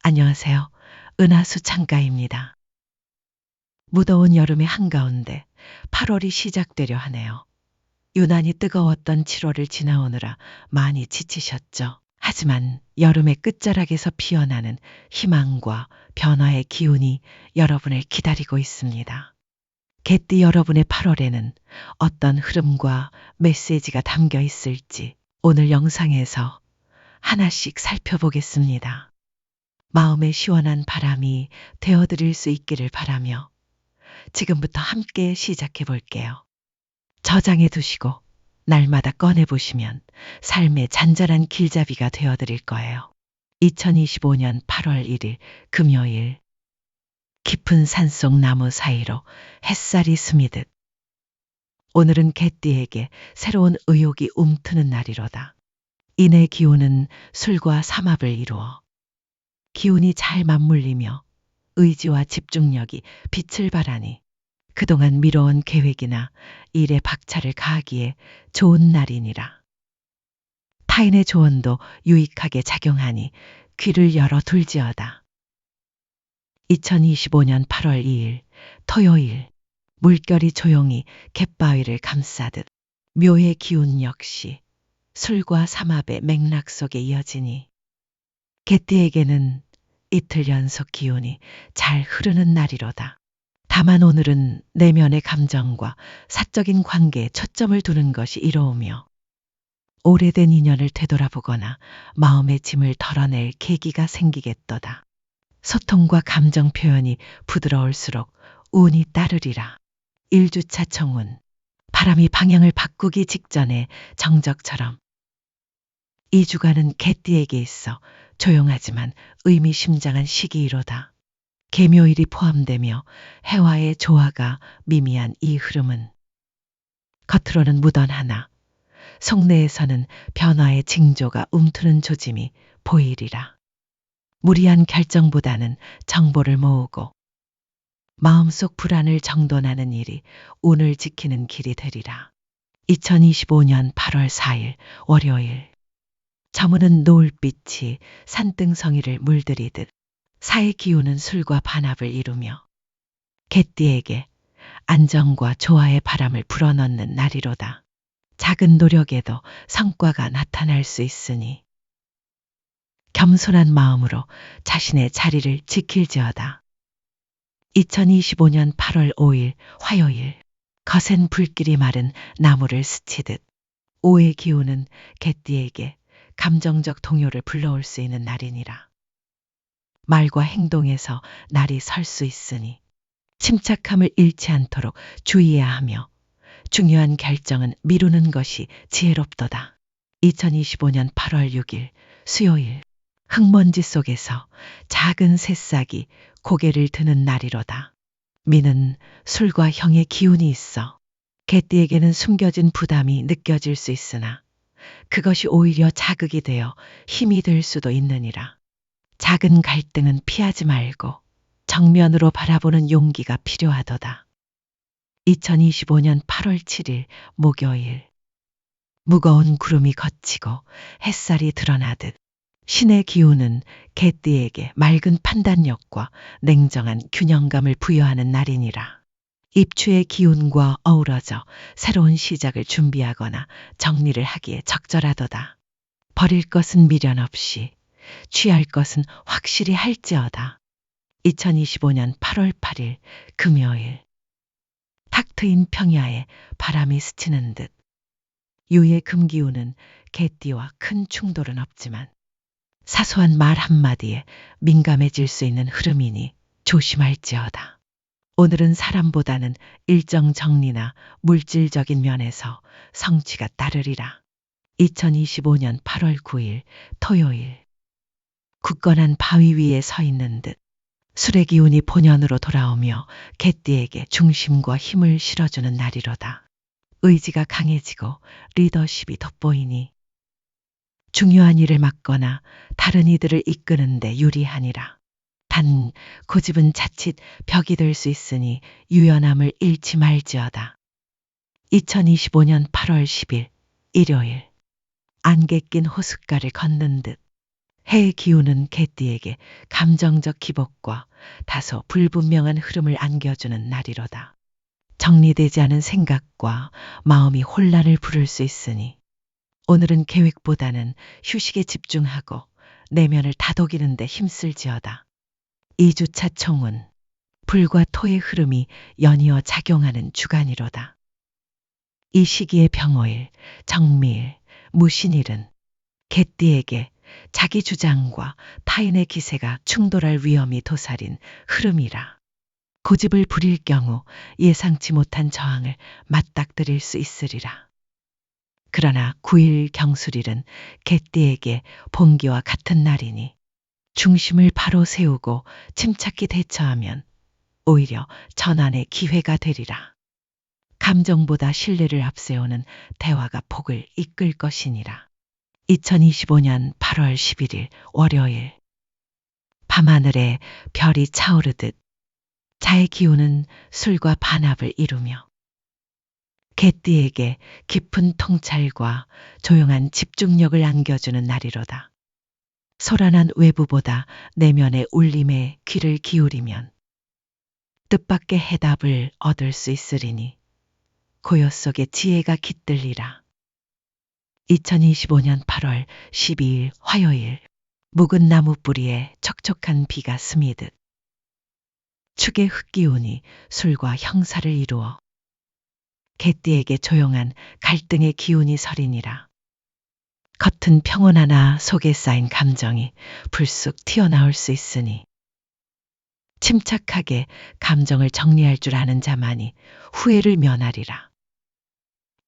안녕하세요. 은하수 창가입니다. 무더운 여름의 한가운데 8월이 시작되려 하네요. 유난히 뜨거웠던 7월을 지나오느라 많이 지치셨죠. 하지만 여름의 끝자락에서 피어나는 희망과 변화의 기운이 여러분을 기다리고 있습니다. 개띠 여러분의 8월에는 어떤 흐름과 메시지가 담겨 있을지 오늘 영상에서 하나씩 살펴보겠습니다. 마음의 시원한 바람이 되어드릴 수 있기를 바라며 지금부터 함께 시작해 볼게요. 저장해 두시고 날마다 꺼내 보시면 삶의 잔잔한 길잡이가 되어드릴 거예요. 2025년 8월 1일 금요일 깊은 산속 나무 사이로 햇살이 스미듯 오늘은 개띠에게 새로운 의욕이 움트는 날이로다. 인의 기운은 술과 삼합을 이루어 기운이 잘 맞물리며 의지와 집중력이 빛을 발하니 그동안 미뤄온 계획이나 일에 박차를 가하기에 좋은 날이니라. 타인의 조언도 유익하게 작용하니 귀를 열어 둘지어다. 2025년 8월 2일 토요일 물결이 조용히 갯바위를 감싸듯 묘의 기운 역시 술과 삼합의 맥락 속에 이어지니 개띠에게는 이틀 연속 기운이 잘 흐르는 날이로다. 다만 오늘은 내면의 감정과 사적인 관계에 초점을 두는 것이 이로우며 오래된 인연을 되돌아보거나 마음의 짐을 덜어낼 계기가 생기겠도다. 소통과 감정 표현이 부드러울수록 운이 따르리라. 1주차 청운 바람이 방향을 바꾸기 직전에 정적처럼 이 주간은 개띠에게 있어 조용하지만 의미심장한 시기이로다. 계묘일이 포함되며 해와의 조화가 미미한 이 흐름은 겉으로는 무던하나 속내에서는 변화의 징조가 움트는 조짐이 보이리라. 무리한 결정보다는 정보를 모으고 마음속 불안을 정돈하는 일이 운을 지키는 길이 되리라. 2025년 8월 4일 월요일 저무는 노을빛이 산등성이를 물들이듯 사의 기운은 술과 반합을 이루며 개띠에게 안정과 조화의 바람을 불어넣는 날이로다. 작은 노력에도 성과가 나타날 수 있으니 겸손한 마음으로 자신의 자리를 지킬지어다. 2025년 8월 5일 화요일 거센 불길이 마른 나무를 스치듯 오의 기운은 개띠에게 감정적 동요를 불러올 수 있는 날이니라. 말과 행동에서 날이 설 수 있으니 침착함을 잃지 않도록 주의해야 하며 중요한 결정은 미루는 것이 지혜롭도다. 2025년 8월 6일 수요일 흙먼지 속에서 작은 새싹이 고개를 드는 날이로다. 미는 술과 형의 기운이 있어 개띠에게는 숨겨진 부담이 느껴질 수 있으나 그것이 오히려 자극이 되어 힘이 될 수도 있느니라. 작은 갈등은 피하지 말고 정면으로 바라보는 용기가 필요하도다. 2025년 8월 7일 목요일 무거운 구름이 걷히고 햇살이 드러나듯 신의 기운은 개띠에게 맑은 판단력과 냉정한 균형감을 부여하는 날이니라. 입추의 기운과 어우러져 새로운 시작을 준비하거나 정리를 하기에 적절하도다. 버릴 것은 미련 없이 취할 것은 확실히 할지어다. 2025년 8월 8일 금요일 탁 트인 평야에 바람이 스치는 듯 유의 금기운은 개띠와 큰 충돌은 없지만 사소한 말 한마디에 민감해질 수 있는 흐름이니 조심할지어다. 오늘은 사람보다는 일정 정리나 물질적인 면에서 성취가 따르리라. 2025년 8월 9일 토요일 굳건한 바위 위에 서 있는 듯 술의 기운이 본연으로 돌아오며 개띠에게 중심과 힘을 실어주는 날이로다. 의지가 강해지고 리더십이 돋보이니 중요한 일을 맡거나 다른 이들을 이끄는 데 유리하니라. 단 고집은 자칫 벽이 될 수 있으니 유연함을 잃지 말지어다. 2025년 8월 10일 일요일 안개 낀 호숫가를 걷는 듯 해의 기운은 개띠에게 감정적 기복과 다소 불분명한 흐름을 안겨주는 날이로다. 정리되지 않은 생각과 마음이 혼란을 부를 수 있으니 오늘은 계획보다는 휴식에 집중하고 내면을 다독이는 데 힘쓸지어다. 2주차 총은 불과 토의 흐름이 연이어 작용하는 주간이로다. 이 시기의 병오일, 정미일, 무신일은 개띠에게 자기 주장과 타인의 기세가 충돌할 위험이 도사린 흐름이라. 고집을 부릴 경우 예상치 못한 저항을 맞닥뜨릴 수 있으리라. 그러나 9일 경술일은 개띠에게 본기와 같은 날이니 중심을 바로 세우고 침착히 대처하면 오히려 전환의 기회가 되리라. 감정보다 신뢰를 앞세우는 대화가 복을 이끌 것이니라. 2025년 8월 11일 월요일 밤하늘에 별이 차오르듯 자의 기운은 술과 반합을 이루며 개띠에게 깊은 통찰과 조용한 집중력을 안겨주는 날이로다. 소란한 외부보다 내면의 울림에 귀를 기울이면 뜻밖의 해답을 얻을 수 있으리니 고요 속에 지혜가 깃들리라. 2025년 8월 12일 화요일 묵은 나무 뿌리에 촉촉한 비가 스미듯 축의 흙기운이 술과 형사를 이루어 개띠에게 조용한 갈등의 기운이 서리니라. 겉은 평온하나 속에 쌓인 감정이 불쑥 튀어나올 수 있으니 침착하게 감정을 정리할 줄 아는 자만이 후회를 면하리라.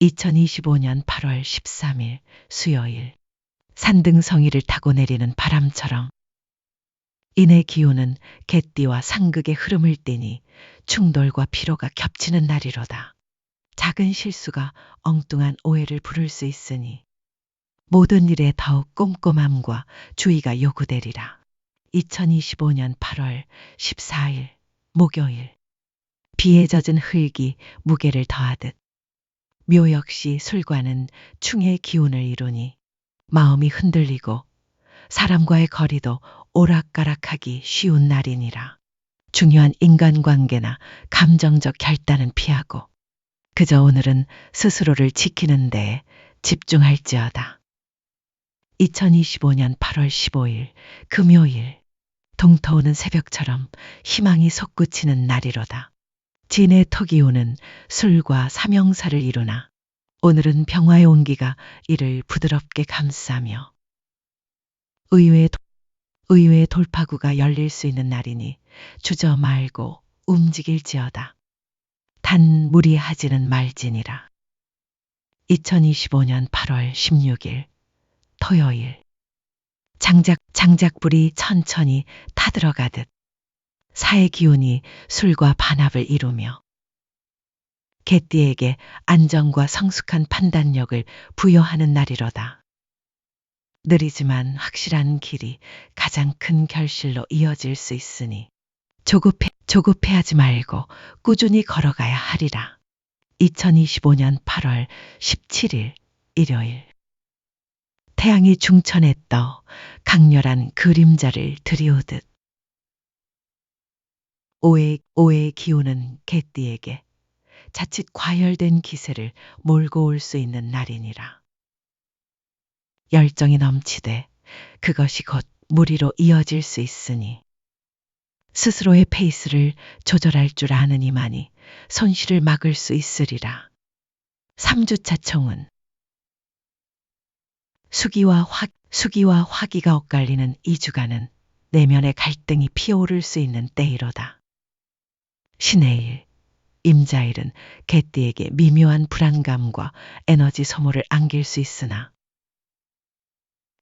2025년 8월 13일 수요일 산등성이를 타고 내리는 바람처럼 인의 기운은 개띠와 상극의 흐름을 띠니 충돌과 피로가 겹치는 날이로다. 작은 실수가 엉뚱한 오해를 부를 수 있으니 모든 일에 더욱 꼼꼼함과 주의가 요구되리라. 2025년 8월 14일 목요일 비에 젖은 흙이 무게를 더하듯 묘 역시 술과는 충의 기운을 이루니 마음이 흔들리고 사람과의 거리도 오락가락하기 쉬운 날이니라. 중요한 인간관계나 감정적 결단은 피하고 그저 오늘은 스스로를 지키는 데에 집중할지어다. 2025년 8월 15일 금요일 동터오는 새벽처럼 희망이 솟구치는 날이로다. 진의 토기운은 술과 삼형사를 이루나 오늘은 평화의 온기가 이를 부드럽게 감싸며 의외의 돌파구가 열릴 수 있는 날이니 주저 말고 움직일지어다. 단 무리하지는 말지니라. 2025년 8월 16일 토요일 장작불이 천천히 타들어가듯 사의 기운이 술과 반합을 이루며 개띠에게 안정과 성숙한 판단력을 부여하는 날이로다. 느리지만 확실한 길이 가장 큰 결실로 이어질 수 있으니 조급해하지 말고 꾸준히 걸어가야 하리라. 2025년 8월 17일 일요일 태양이 중천에 떠 강렬한 그림자를 들이우듯 오해의 기운은 개띠에게 자칫 과열된 기세를 몰고 올 수 있는 날이니라. 열정이 넘치되 그것이 곧 무리로 이어질 수 있으니 스스로의 페이스를 조절할 줄 아는 이만이 손실을 막을 수 있으리라. 3주차 총은 수기와 화기가 엇갈리는 이 주간은 내면의 갈등이 피어오를 수 있는 때이로다. 신의 일, 임자일은 개띠에게 미묘한 불안감과 에너지 소모를 안길 수 있으나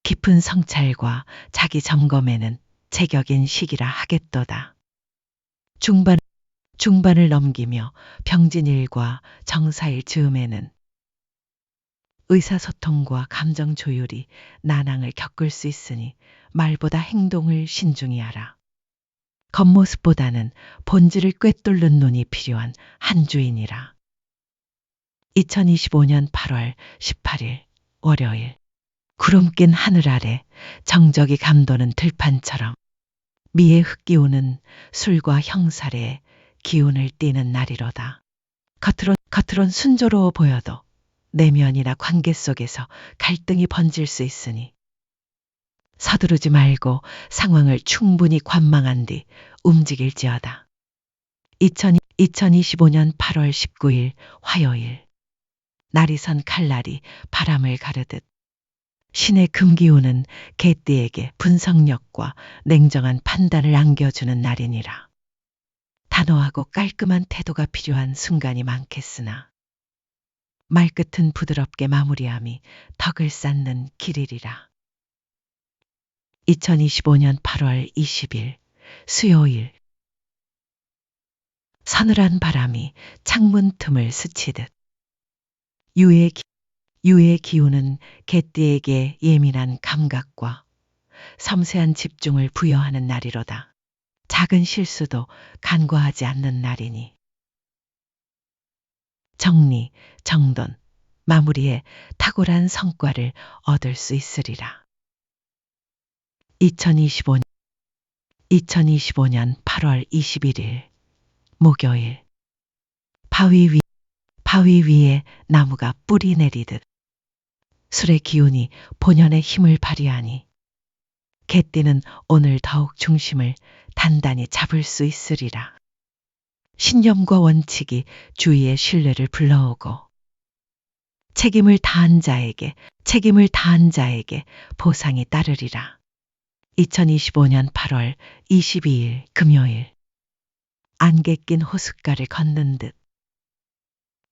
깊은 성찰과 자기 점검에는 제격인 시기라 하겠도다. 중반을 넘기며 병진일과 정사일 즈음에는 의사소통과 감정 조율이 난항을 겪을 수 있으니 말보다 행동을 신중히 하라. 겉모습보다는 본질을 꿰뚫는 눈이 필요한 한 주이니라. 2025년 8월 18일 월요일 구름 낀 하늘 아래 정적이 감도는 들판처럼 미의 흙기운은 술과 형살의 기운을 띠는 날이로다. 겉으론 순조로워 보여도 내면이나 관계 속에서 갈등이 번질 수 있으니 서두르지 말고 상황을 충분히 관망한 뒤 움직일지어다. 2025년 8월 19일 화요일. 날이 선 칼날이 바람을 가르듯 신의 금기운은 개띠에게 분석력과 냉정한 판단을 안겨주는 날이니라. 단호하고 깔끔한 태도가 필요한 순간이 많겠으나 말끝은 부드럽게 마무리함이 덕을 쌓는 길이리라. 2025년 8월 20일 수요일. 서늘한 바람이 창문 틈을 스치듯 유의 기운은 개띠에게 예민한 감각과 섬세한 집중을 부여하는 날이로다. 작은 실수도 간과하지 않는 날이니 정리, 정돈, 마무리에 탁월한 성과를 얻을 수 있으리라. 2025년 8월 21일 목요일. 바위 위에 나무가 뿌리 내리듯 술의 기운이 본연의 힘을 발휘하니 개띠는 오늘 더욱 중심을 단단히 잡을 수 있으리라. 신념과 원칙이 주위의 신뢰를 불러오고 책임을 다한 자에게 보상이 따르리라. 2025년 8월 22일 금요일. 안개 낀 호숫가를 걷는 듯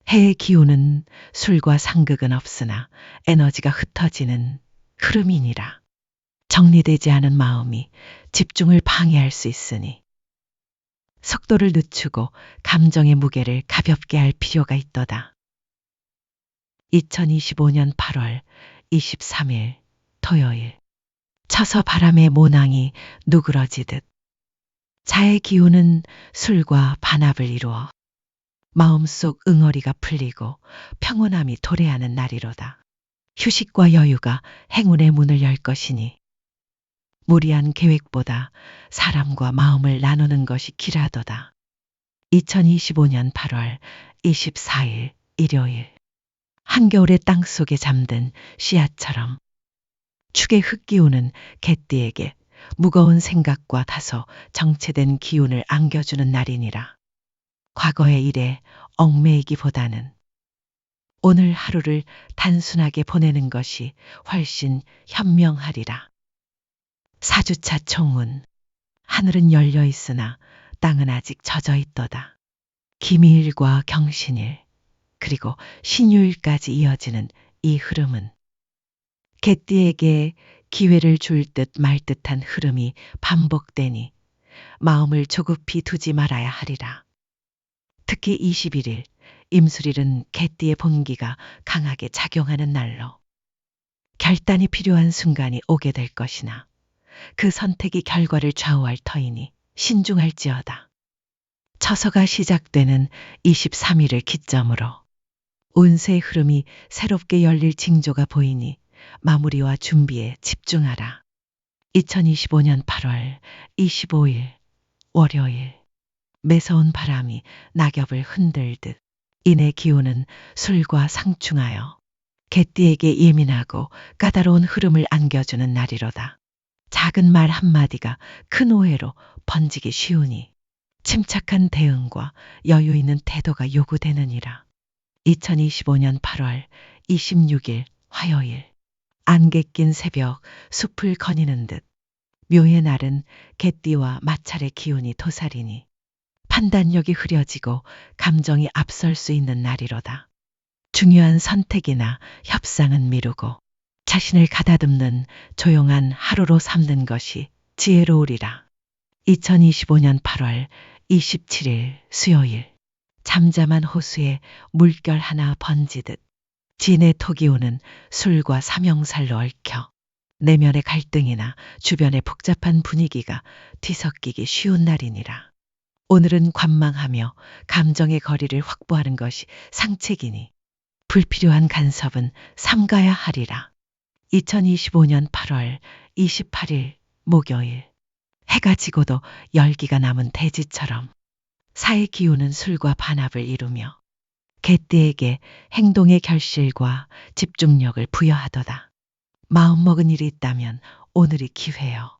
해의 기운은 술과 상극은 없으나 에너지가 흩어지는 흐름이니라. 정리되지 않은 마음이 집중을 방해할 수 있으니 속도를 늦추고 감정의 무게를 가볍게 할 필요가 있도다. 2025년 8월 23일 토요일. 쳐서 바람의 모낭이 누그러지듯 자의 기운은 술과 반합을 이루어 마음속 응어리가 풀리고 평온함이 도래하는 날이로다. 휴식과 여유가 행운의 문을 열 것이니 무리한 계획보다 사람과 마음을 나누는 것이 길하도다. 2025년 8월 24일 일요일. 한겨울의 땅속에 잠든 씨앗처럼 축의 흙기운은 개띠에게 무거운 생각과 다소 정체된 기운을 안겨주는 날이니라. 과거의 일에 얽매이기보다는 오늘 하루를 단순하게 보내는 것이 훨씬 현명하리라. 사주차 총운. 하늘은 열려 있으나 땅은 아직 젖어 있도다. 기미일과 경신일 그리고 신유일까지 이어지는 이 흐름은 개띠에게 기회를 줄 듯 말 듯한 흐름이 반복되니 마음을 조급히 두지 말아야 하리라. 특히 21일 임술일은 개띠의 본기가 강하게 작용하는 날로 결단이 필요한 순간이 오게 될 것이나 그 선택이 결과를 좌우할 터이니 신중할지어다. 처서가 시작되는 23일을 기점으로 운세의 흐름이 새롭게 열릴 징조가 보이니 마무리와 준비에 집중하라. 2025년 8월 25일 월요일. 매서운 바람이 낙엽을 흔들듯 인의 기운은 술과 상충하여 개띠에게 예민하고 까다로운 흐름을 안겨주는 날이로다. 작은 말 한마디가 큰 오해로 번지기 쉬우니 침착한 대응과 여유 있는 태도가 요구되느니라. 2025년 8월 26일 화요일. 안개 낀 새벽 숲을 거니는 듯 묘의 날은 개띠와 마찰의 기운이 도사리니 판단력이 흐려지고 감정이 앞설 수 있는 날이로다. 중요한 선택이나 협상은 미루고 자신을 가다듬는 조용한 하루로 삼는 것이 지혜로우리라. 2025년 8월 27일 수요일. 잠잠한 호수에 물결 하나 번지듯 진의 토기운은 술과 삼형살로 얽혀 내면의 갈등이나 주변의 복잡한 분위기가 뒤섞이기 쉬운 날이니라. 오늘은 관망하며 감정의 거리를 확보하는 것이 상책이니 불필요한 간섭은 삼가야 하리라. 2025년 8월 28일 목요일. 해가 지고도 열기가 남은 대지처럼 사의 기운은 술과 반합을 이루며 개띠에게 행동의 결실과 집중력을 부여하도다. 마음먹은 일이 있다면 오늘이 기회요.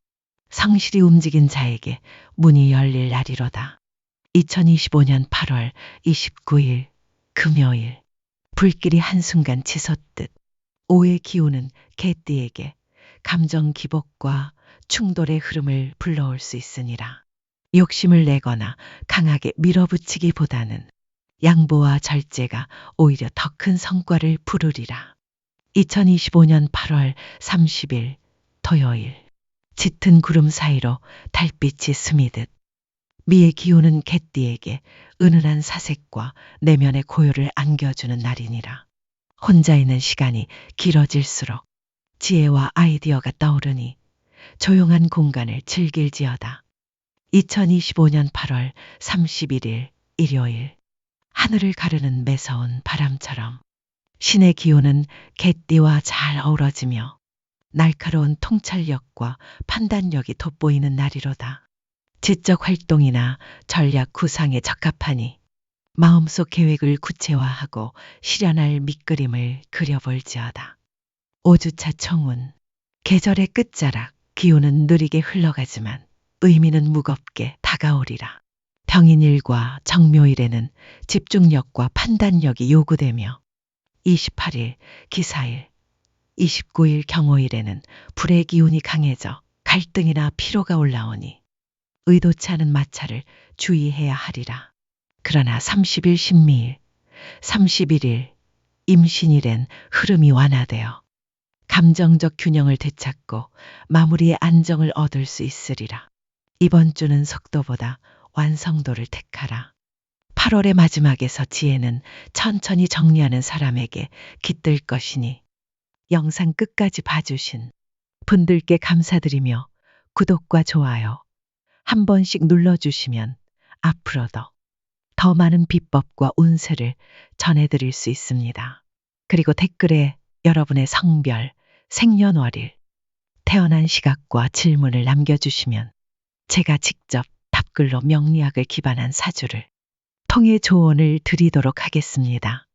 성실히 움직인 자에게 문이 열릴 날이로다. 2025년 8월 29일 금요일. 불길이 한순간 치솟듯 오의 기운은 개띠에게 감정 기복과 충돌의 흐름을 불러올 수 있으니라. 욕심을 내거나 강하게 밀어붙이기보다는 양보와 절제가 오히려 더 큰 성과를 부르리라. 2025년 8월 30일 토요일. 짙은 구름 사이로 달빛이 스미듯 미의 기운은 개띠에게 은은한 사색과 내면의 고요를 안겨주는 날이니라. 혼자 있는 시간이 길어질수록 지혜와 아이디어가 떠오르니 조용한 공간을 즐길지어다. 2025년 8월 31일 일요일. 하늘을 가르는 매서운 바람처럼 신의 기운은 개띠와 잘 어우러지며 날카로운 통찰력과 판단력이 돋보이는 날이로다. 지적 활동이나 전략 구상에 적합하니 마음속 계획을 구체화하고 실현할 밑그림을 그려볼지어다. 5주차 총운. 계절의 끝자락, 기운은 느리게 흘러가지만 의미는 무겁게 다가오리라. 평인일과 정묘일에는 집중력과 판단력이 요구되며 28일 기사일, 29일 경호일에는 불의 기운이 강해져 갈등이나 피로가 올라오니 의도치 않은 마찰을 주의해야 하리라. 그러나 30일 신미일, 31일 임신일엔 흐름이 완화되어 감정적 균형을 되찾고 마무리의 안정을 얻을 수 있으리라. 이번 주는 속도보다 완성도를 택하라. 8월의 마지막에서 지혜는 천천히 정리하는 사람에게 깃들 것이니 영상 끝까지 봐주신 분들께 감사드리며 구독과 좋아요 한 번씩 눌러주시면 앞으로도 더 많은 비법과 운세를 전해드릴 수 있습니다. 그리고 댓글에 여러분의 성별, 생년월일, 태어난 시각과 질문을 남겨주시면 제가 직접 답글로 명리학을 기반한 사주를 통해 조언을 드리도록 하겠습니다.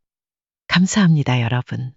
감사합니다, 여러분.